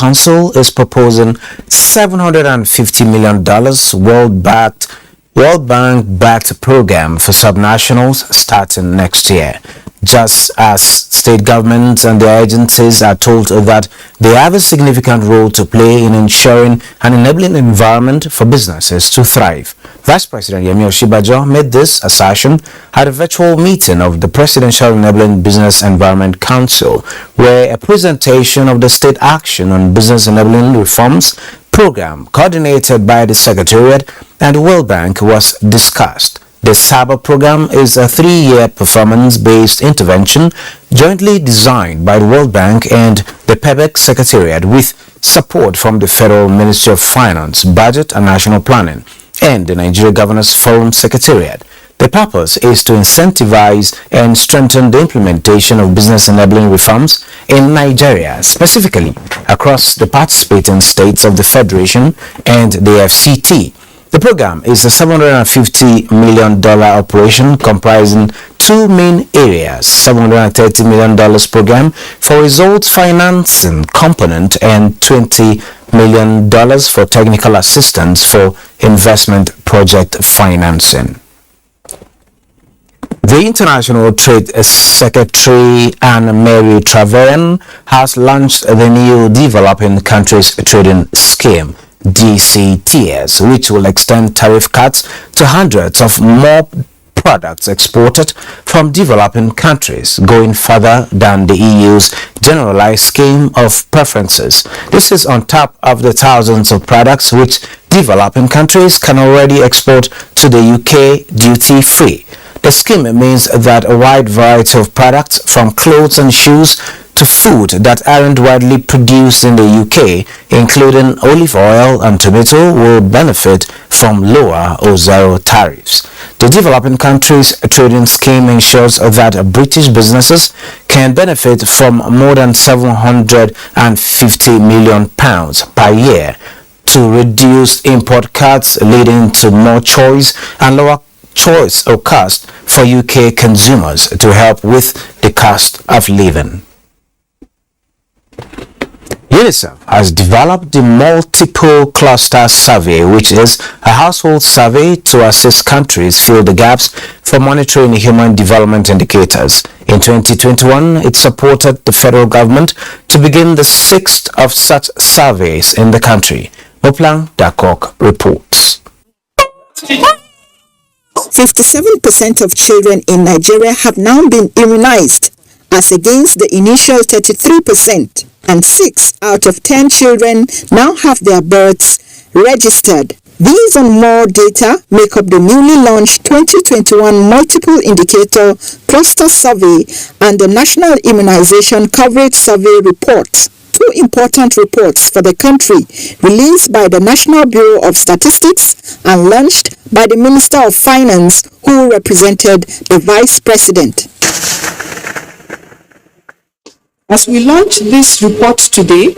Council is proposing $750 million World Bank-backed program for subnationals starting next year. Just as state governments and their agencies are told that they have a significant role to play in ensuring an enabling environment for businesses to thrive. Vice President Yemi Osinbajo made this assertion at a virtual meeting of the Presidential Enabling Business Environment Council, where a presentation of the State Action on Business Enabling Reforms program coordinated by the Secretariat and the World Bank was discussed. The SABA program is a 3-year performance-based intervention jointly designed by the World Bank and the PEBEC Secretariat with support from the Federal Ministry of Finance, Budget and National Planning and the Nigeria Governors Forum Secretariat. The purpose is to incentivize and strengthen the implementation of business enabling reforms in Nigeria, specifically across the participating states of the Federation and the FCT. The program is a $750 million operation comprising two main areas: $730 million program for results financing component and $20 million for technical assistance for investment project financing. The International Trade Secretary Anne-Marie Travarian has launched the new Developing Countries Trading Scheme, DCTS, which will extend tariff cuts to hundreds of more products exported from developing countries, going further than the EU's generalized scheme of preferences. This is on top of the thousands of products which developing countries can already export to the UK duty-free. The scheme means that a wide variety of products, from clothes and shoes to food that aren't widely produced in the UK, including olive oil and tomato, will benefit from lower or zero tariffs. The Developing Countries Trading Scheme ensures that British businesses can benefit from more than £750 million per year to reduce import cuts, leading to more choice and lower choice or cost for UK consumers to help with the cost of living. UNICEF has developed the Multiple Cluster Survey, which is a household survey to assist countries fill the gaps for monitoring human development indicators. In 2021, it supported the federal government to begin the 6th of such surveys in the country. Moplang Dakok reports. 57% of children in Nigeria have now been immunized, as against the initial 33%, and 6 out of 10 children now have their births registered. These and more data make up the newly launched 2021 Multiple Indicator Cluster Survey and the National Immunization Coverage Survey Report. Two important reports for the country, released by the National Bureau of Statistics and launched by the Minister of Finance, who represented the Vice President. As we launch this report today,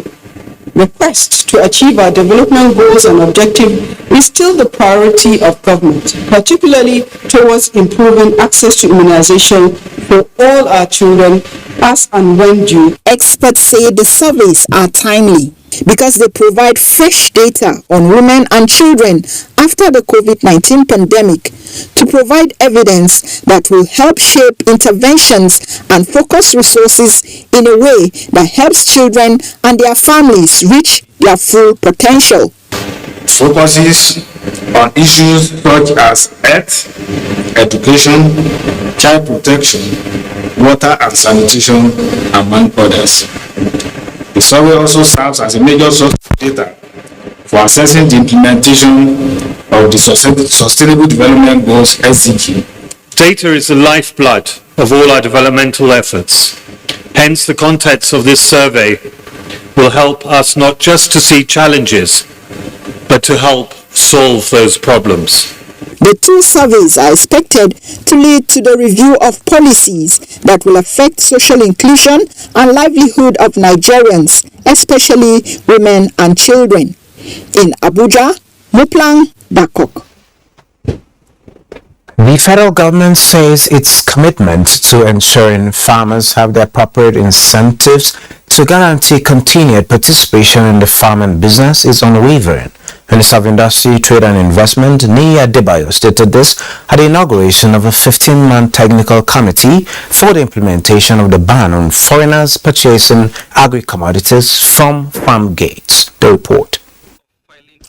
the quest to achieve our development goals and objectives is still the priority of government, particularly towards improving access to immunization for all our children as and when due. Experts say the surveys are timely because they provide fresh data on women and children after the COVID-19 pandemic to provide evidence that will help shape interventions and focus resources in a way that helps children and their families reach their full potential. Focuses on issues such as health, education, child protection, water and sanitation, among others. The survey also serves as a major source of data for assessing the implementation of the Sustainable Development Goals (SDG). Data is the lifeblood of all our developmental efforts. Hence, the contents of this survey will help us not just to see challenges, but to help solve those problems. The two surveys are expected to lead to the review of policies that will affect social inclusion and livelihood of Nigerians, especially women and children. In Abuja, Moplang Dakok. The federal government says its commitment to ensuring farmers have the appropriate incentives to guarantee continued participation in the farming business is unwavering. Minister of Industry, Trade and Investment, Niyi Adebayo, stated this at the inauguration of a 15-man technical committee for the implementation of the ban on foreigners purchasing agri-commodities from farm gates. The report.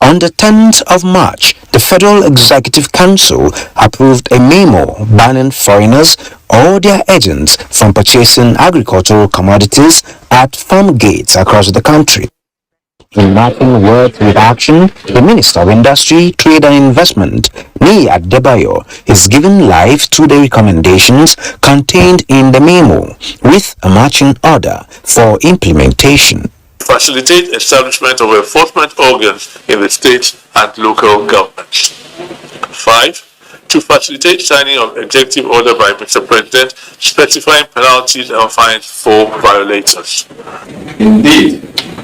On the 10th of March, the Federal Executive Council approved a memo banning foreigners or their agents from purchasing agricultural commodities at farm gates across the country. In matching words with action, the Minister of Industry, Trade and Investment, Niyi Adebayo, is giving life to the recommendations contained in the memo with a matching order for implementation. Facilitate establishment of enforcement organs in the state and local governments. 5. To facilitate signing of executive order by Mr. President specifying penalties and fines for violators. Indeed,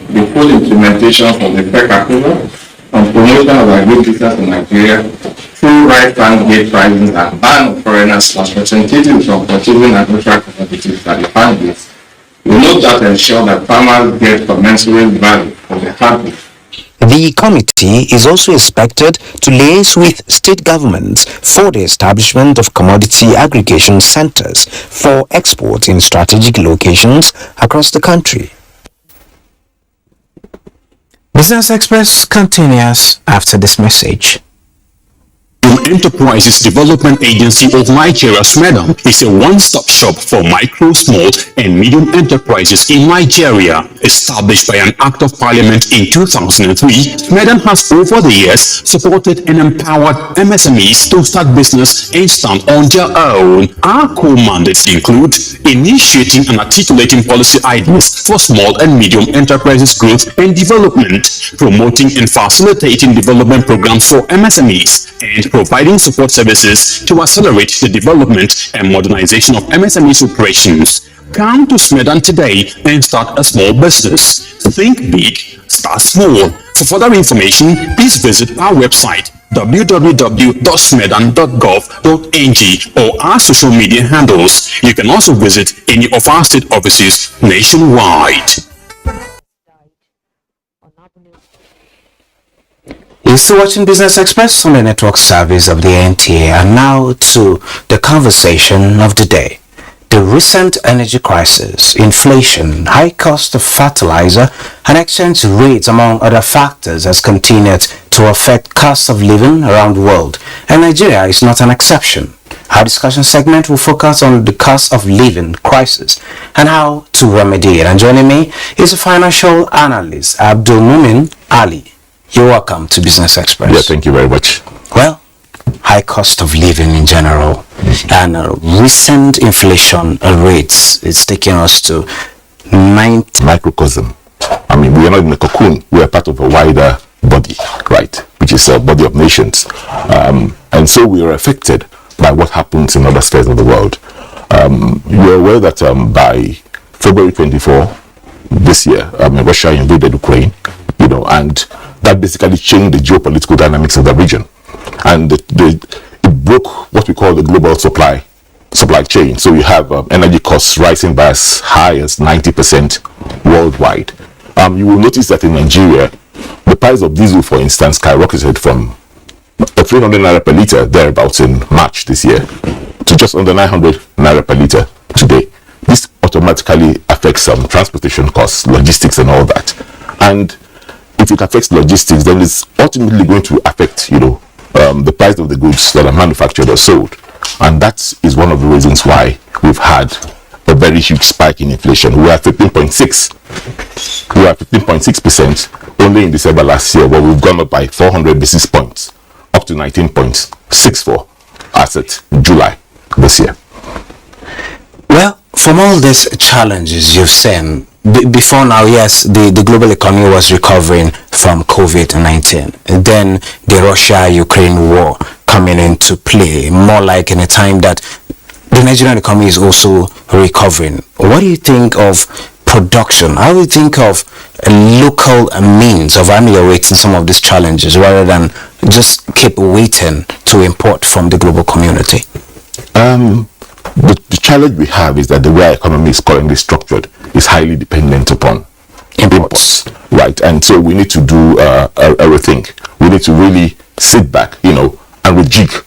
the full implementation of the PEC approval on promotion of agribusiness in Nigeria through right farm gate pricing and ban of foreigners as representatives from purchasing agricultural commodities at the farm gates will no doubt ensure that farmers get commensurate value for their harvest. The committee is also expected to liaise with state governments for the establishment of commodity aggregation centers for export in strategic locations across the country. Business Express continues after this message. Enterprises Development Agency of Nigeria, SMEDA, is a one-stop shop for micro, small, and medium enterprises in Nigeria. Established by an Act of Parliament in 2003, SMEDA has over the years supported and empowered MSMEs to start business and stand on their own. Our core mandates include initiating and articulating policy ideas for small and medium enterprises growth and development, promoting and facilitating development programs for MSMEs, and providing support services to accelerate the development and modernization of MSMEs operations. Come to SMEDA today and start a small business. Think big, start small. For further information, please visit our website www.smedan.gov.ng or our social media handles. You can also visit any of our state offices nationwide. You're still watching Business Express on the network service of the NTA, and now to the conversation of the day. The recent energy crisis, inflation, high cost of fertilizer, and exchange rates, among other factors, has continued to affect cost of living around the world, and Nigeria is not an exception. Our discussion segment will focus on the cost of living crisis and how to remedy it. And joining me is a financial analyst, Abdul Mumin Ali. You're welcome to Business Express. Yeah, thank you very much. Well, high cost of living in general and recent inflation rates is taking us to 90. Microcosm. I mean, we are not in a cocoon. We are part of a wider body, right? Which is a body of nations. And so we are affected by what happens in other spheres of the world. You're aware that by February 24 this year, Russia invaded Ukraine, and that basically changed the geopolitical dynamics of the region, and it broke what we call the global supply chain. So you have energy costs rising by as high as 90% worldwide. You will notice that in Nigeria, the price of diesel, for instance, skyrocketed from 300 naira per liter thereabouts in March this year to just under 900 naira per liter today. This automatically affects some transportation costs, logistics, and all that. And if it affects logistics, then it's ultimately going to affect, the price of the goods that are manufactured or sold. And that is one of the reasons why we've had a very huge spike in inflation. We are 15.6. We are 15.6% only in December last year, but we've gone up by 400 basis points, up to 19.64 as at July this year. Well, from all these challenges you've seen, before now, yes, the global economy was recovering from COVID-19. Then the Russia-Ukraine war coming into play, more like in a time that the Nigerian economy is also recovering. What do you think of production? How do you think of local means of ameliorating some of these challenges rather than just keep waiting to import from the global community? the challenge we have is that the way our economy is currently structured is highly dependent upon imports, right? And so we need to do a rethink. We need to really sit back, and rejig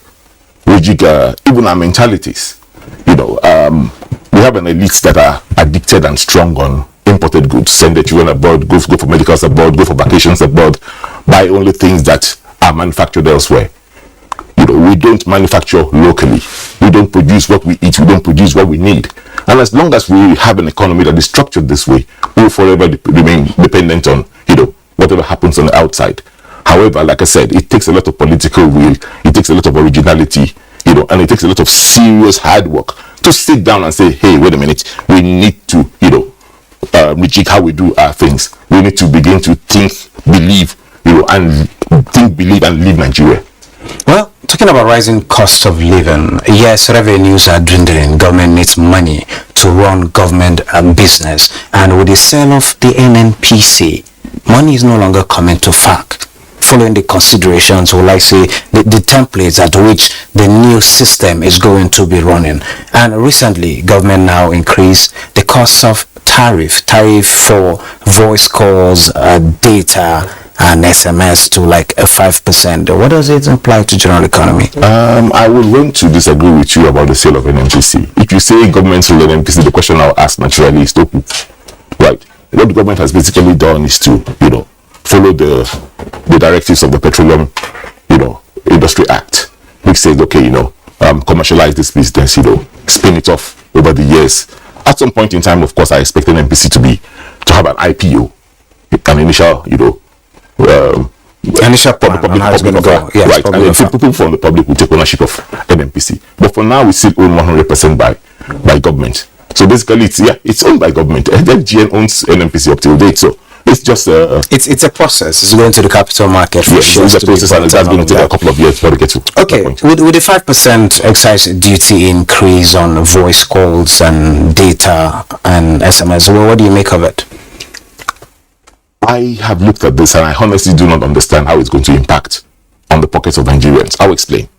even our mentalities. We have an elite that are addicted and strong on imported goods. Send the children abroad, go for medicals abroad, go for vacations abroad, buy only things that are manufactured elsewhere. We don't manufacture locally. We don't produce what we eat. We don't produce what we need. And as long as we have an economy that is structured this way, we will forever remain dependent on, whatever happens on the outside. However, like I said, it takes a lot of political will. It takes a lot of originality, and it takes a lot of serious hard work to sit down and say, hey, wait a minute, we need to, rejig how we do our things. We need to begin to think, believe, and live Nigeria. Well, talking about rising cost of living, yes, revenues are dwindling. Government needs money to run government business. And with the sale of the NNPC, money is no longer coming to FAC, following the considerations, or like say, the templates at which the new system is going to be running. And recently, government now increased the cost of tariff for voice calls, data, and SMS to like a 5%. What does it imply to general economy? I would want to disagree with you about the sale of NNPC. If you say government sold NNPC, the question I'll ask naturally is to who? Right. What the government has basically done is to, follow the directives of the Petroleum, Industry Act, which says, okay, commercialize this business, spin it off over the years. At some point in time, of course, I expect NNPC to have an IPO, an initial, initial plan public on how it's going to go. Yes, right, and then people from the public will take ownership of NNPC. But for now, we still own 100% by government. So basically, it's owned by government. FGN owns NNPC up till date. So it's just it's a process. It's going to the capital market. Yes, it's a process, and that's going to take a couple of years before we get to. Okay, with the 5% excise duty increase on voice calls and data and SMS, what do you make of it? I have looked at this and I honestly do not understand how it's going to impact on the pockets of Nigerians. I'll explain.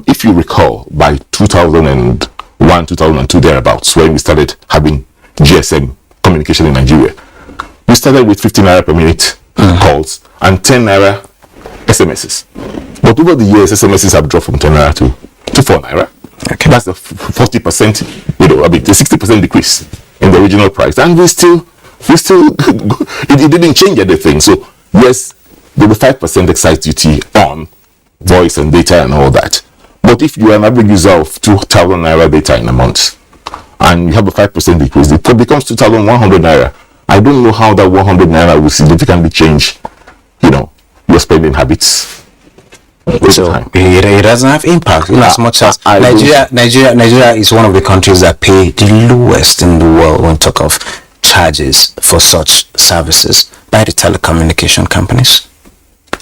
If you recall, by 2001, 2002, thereabouts, when we started having GSM communication in Nigeria, we started with 15 naira per minute calls and 10 naira SMSs. But over the years, SMSs have dropped from 10 naira to 4 naira. Okay. That's a 40%, the 60% decrease in the original price. And we still it didn't change anything. So yes, there was 5% excise duty on voice and data and all that. But if you are an average user of 2,000 naira data in a month and you have a 5% decrease, it becomes 2,100 naira. I don't know how that 100 naira will significantly change, your spending habits. So it doesn't have impact as much as Nigeria is one of the countries that pay the lowest in the world when talk of charges for such services by the telecommunication companies.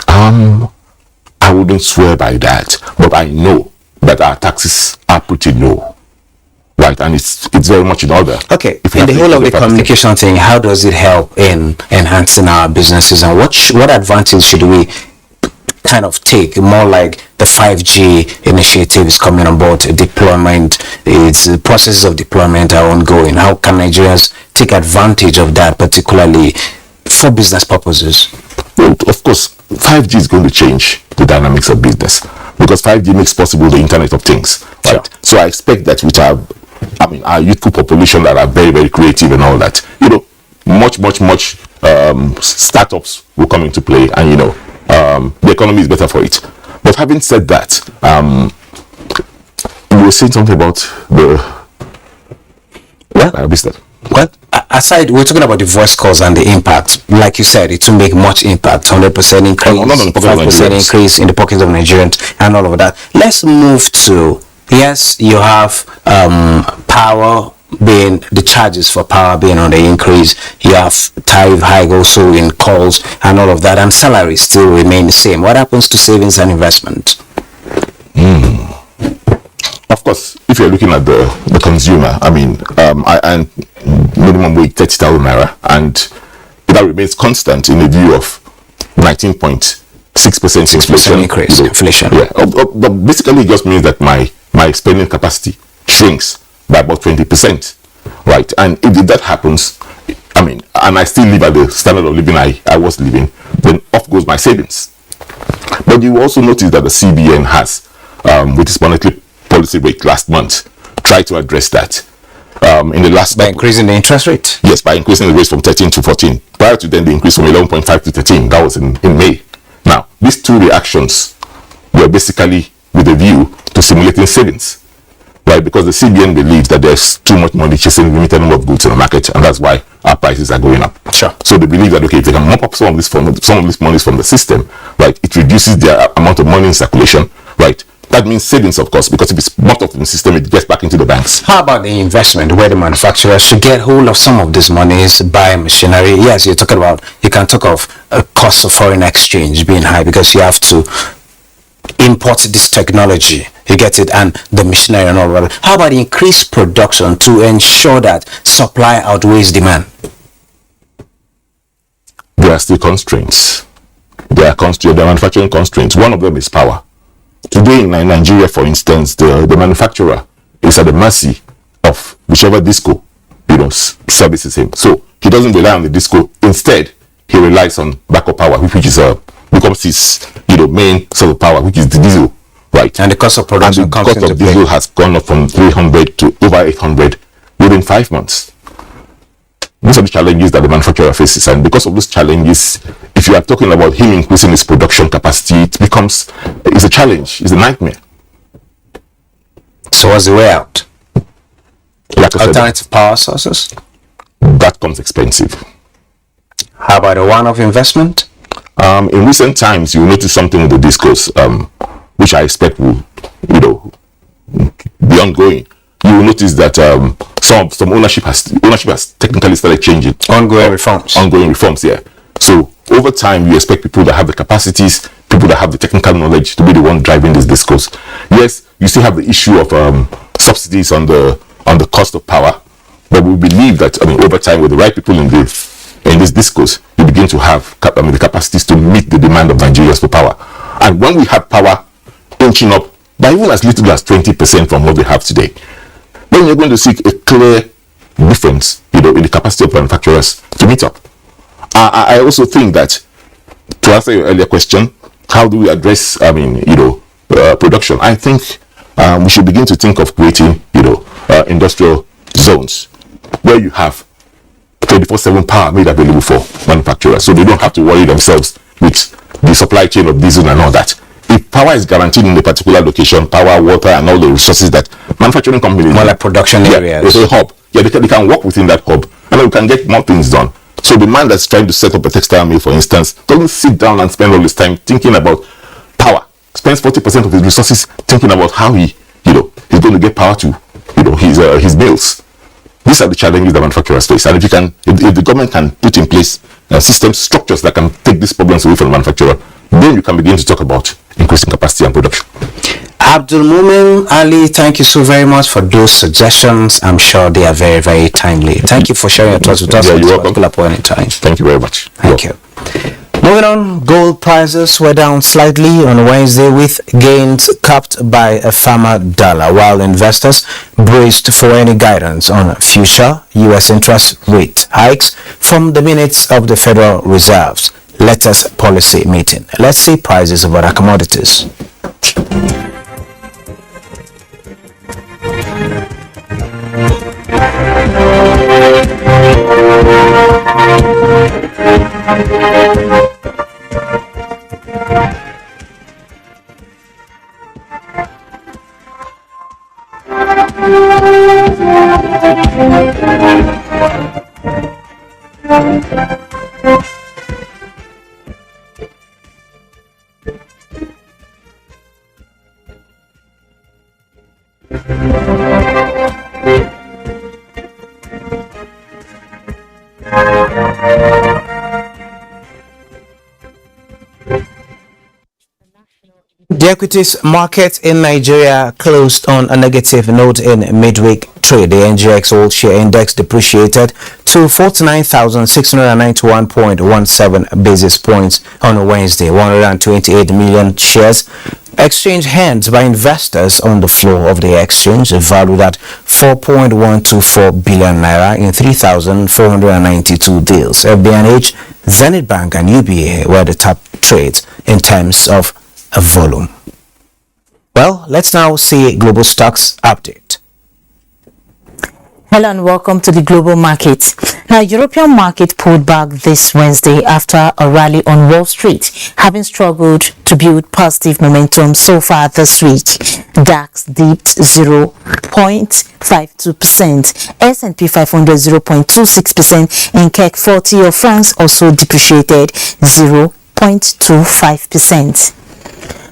I wouldn't swear by that, but I know that our taxes are pretty low, right? And it's very much in order. Okay, in the whole of the communication thing, how does it help in enhancing our businesses, and what advantage should we kind of take? More like the 5G initiative is coming on board, deployment, the processes of deployment are ongoing. How can Nigerians take advantage of that, particularly for business purposes? Well, of course, 5G is going to change the dynamics of business because 5G makes possible the Internet of Things, right? Sure. So I expect that with our youthful population that are very, very creative and all that, much startups will come into play, and the economy is better for it. But having said that, you were saying something about the business. Well, aside, we're talking about the voice calls and the impact. Like you said, it will make much impact. 100% increase, 5% increase in the pockets of Nigerians, and all of that. Let's move to, yes, you have power being, the charges for power being on the increase. You have tariff hike also in calls and all of that, and salaries still remain the same. What happens to savings and investment? Of course, if you're looking at the consumer, and minimum wage 30,000 naira, and that remains constant in the view of 19.6% inflation. Increase, inflation. Yeah, but basically it just means that my spending capacity shrinks by about 20%, right? And if that happens, I mean, and I still live at the standard of living I was living, then off goes my savings. But you also notice that the CBN has, with its monetary policy rate last month, tried to address that. In the last by increasing the interest rate. Yes, by increasing the rates from 13 to 14. Prior to then, the increase from 11.5 to 13. That was in May. Now, these two reactions were basically with a view to stimulating savings, right? Because the CBN believes that there's too much money chasing a limited number of goods in the market, and that's why our prices are going up. Sure. So they believe that, okay, if they can mop up some of this monies from the system, right, it reduces the amount of money in circulation, right? That means savings, of course, because if it's mopped up in the system, it gets back into the banks. How about the investment where the manufacturers should get hold of some of these monies, buy machinery? Yes, you can talk of a cost of foreign exchange being high because you have to import this technology, you get it, and the machinery and all that. How about increased production to ensure that supply outweighs demand? There are still constraints. There are manufacturing constraints. One of them is power. Today in Nigeria, for instance, the manufacturer is at the mercy of whichever disco, services him. So he doesn't rely on the disco. Instead, he relies on backup power, which is becomes his main source of power, which is the diesel, right? And the cost of production and the cost of diesel has gone up from 300 to over 800 within 5 months. These are the challenges that the manufacturer faces, and because of those challenges, if you are talking about him increasing his production capacity, it's a challenge, it's a nightmare. So what's the way out? Like I said, alternative power sources? That comes expensive. How about a one-off investment? In recent times, you will notice something with the discos, which I expect will, be ongoing. You will notice that some ownership has technically started changing. Ongoing reforms, yeah. So over time, you expect people that have the capacities, people that have the technical knowledge to be the one driving these discos. Yes, you still have the issue of subsidies on the cost of power, but we believe that over time, with the right people in these discos, you begin to have the capacities to meet the demand of Nigerians for power. And when we have power inching up by even as little as 20% from what we have today, then you're going to see a clear difference, in the capacity of manufacturers to meet up. I also think that, to answer your earlier question, how do we address, production? I think we should begin to think of creating, industrial zones where you have 24/7 power made available for manufacturers, so they don't have to worry themselves with the supply chain of diesel and all that. If power is guaranteed in a particular location, power, water, and all the resources that manufacturing companies more like production areas. There's a hub. Yeah, they can work within that hub, and then we can get more things done. So the man that's trying to set up a textile mill, for instance, doesn't sit down and spend all his time thinking about power. Spends 40% of his resources thinking about how he's going to get power to, his mills. These are the challenges that manufacturers face, and if the government can put in place system structures that can take these problems away from the manufacturer, then you can begin to talk about increasing capacity and production. Abdul Mumin Ali, thank you so very much for those suggestions. I'm sure they are very, very timely. Thank you for sharing your thoughts with us at this particular point in time. Thank you very much. Thank you. Moving on, gold prices were down slightly on Wednesday with gains capped by a firmer dollar, while investors braced for any guidance on future U.S. interest rate hikes from the minutes of the Federal Reserve's latest policy meeting. Let's see prices of other commodities. The equities market in Nigeria closed on a negative note in midweek trade. The NGX All Share Index depreciated to 49,691.17 basis points on Wednesday. 128 million shares exchange hands by investors on the floor of the exchange, valued at 4.124 billion naira in 3,492 deals. FBNH, Zenith Bank and UBA were the top trades in terms of volume. Well, let's now see global stocks update. Hello and welcome to the global market. Now, European market pulled back this Wednesday after a rally on Wall Street, having struggled to build positive momentum so far this week. DAX dipped 0.52%, S&P 500 0.26%, and CAC 40 of France also depreciated 0.25%.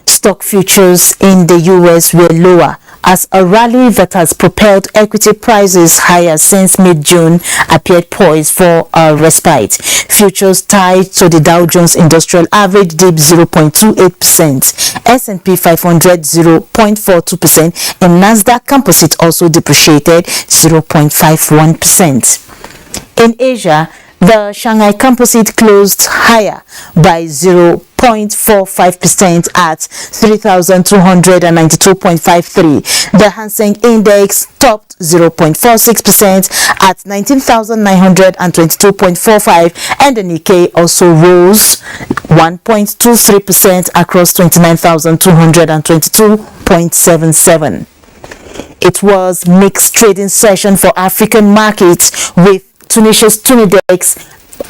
Stock futures in the US were lower as a rally that has propelled equity prices higher since mid-June appeared poised for a respite. Futures tied to the Dow Jones Industrial Average dipped 0.28%, S&P 500 0.42%, and Nasdaq Composite also depreciated 0.51%. In Asia, the Shanghai Composite closed higher by 0.45% at 3,292.53. The Hang Seng Index topped 0.46% at 19,922.45, and the Nikkei also rose 1.23% across 29,222.77. It was mixed trading session for African markets, with Tunisia's Tunidex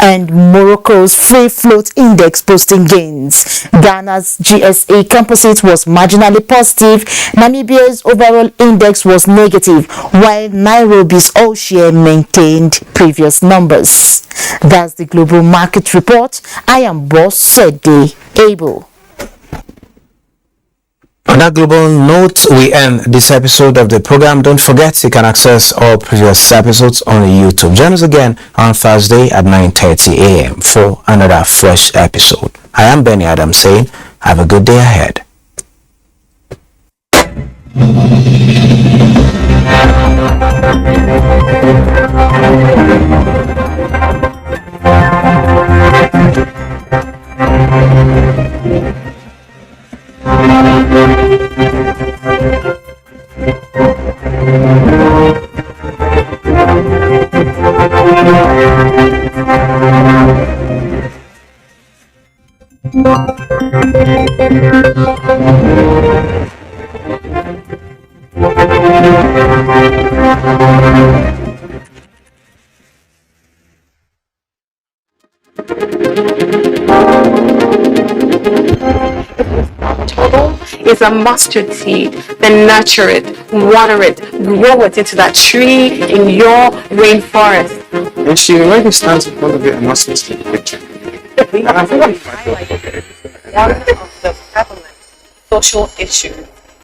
and Morocco's Free Float Index posting gains. Ghana's GSA Composite was marginally positive. Namibia's overall index was negative, while Nairobi's all-share maintained previous numbers. That's the global market report. I am Boss Sede Abel. On that global note, we end this episode of the program. Don't forget, you can access all previous episodes on YouTube. Join us again on Thursday at 9:30 a.m. for another fresh episode. I am Benny Adam saying, have a good day ahead. It's a mustard seed. Then nurture it, water it, grow it into that tree in your rainforest. And she already stands in front of it and must see the picture. We have highlighted one of the prevalent social issues